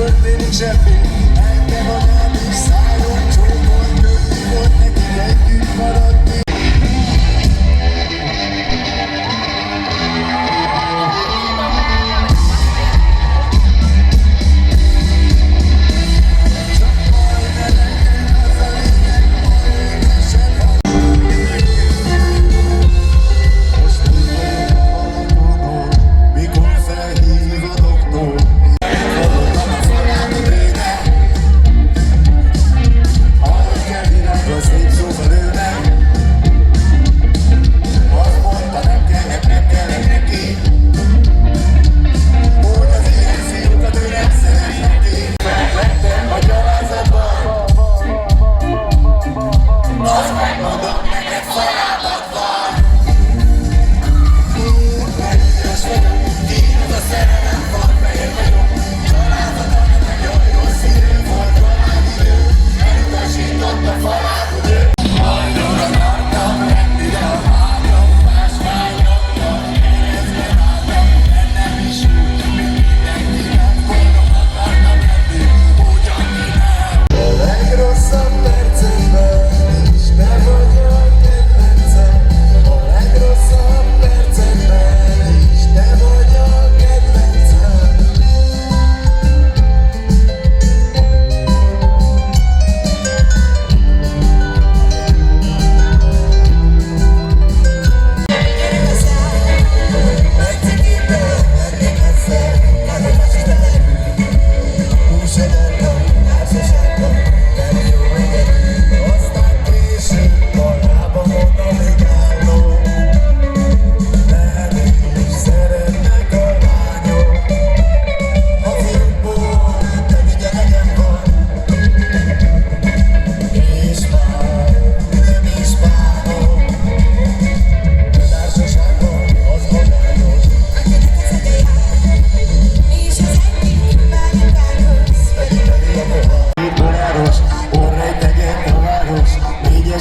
történik semmi. Engem a nem is szálljon csókol, könnyű volt nekik együtt maradni.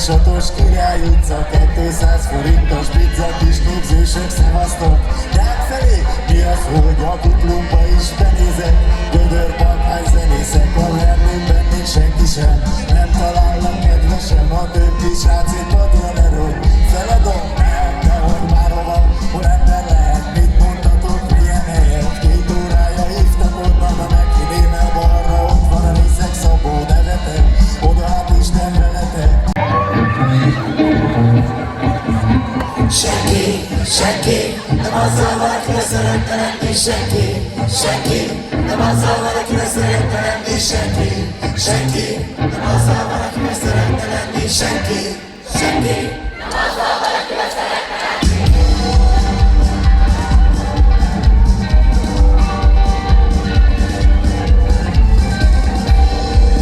Satos Király utca, 200 forintos pizza, kis képzősök, szevasztok. Rák felé, mi az, hogy a kuplumba is benézek? Gödör, pakhány, zenészek, a Ernőben még senki sem. Nem találnak kedvesem, a többi srác én padra lerogy. Feladom? Nem, dehogy már hova, hol ember lehet, mit mondhatok, milyen helyet? 2 órája hívtak onnan, a neki némel balra, ott van a Részeg Szabó, nevetek, oda hát Isten veletek. Senki, nem azzal valakire szeretne lenni, senki, nem azzal valakire szeretne lenni, senki, nem azzal valakire szeretne lenni.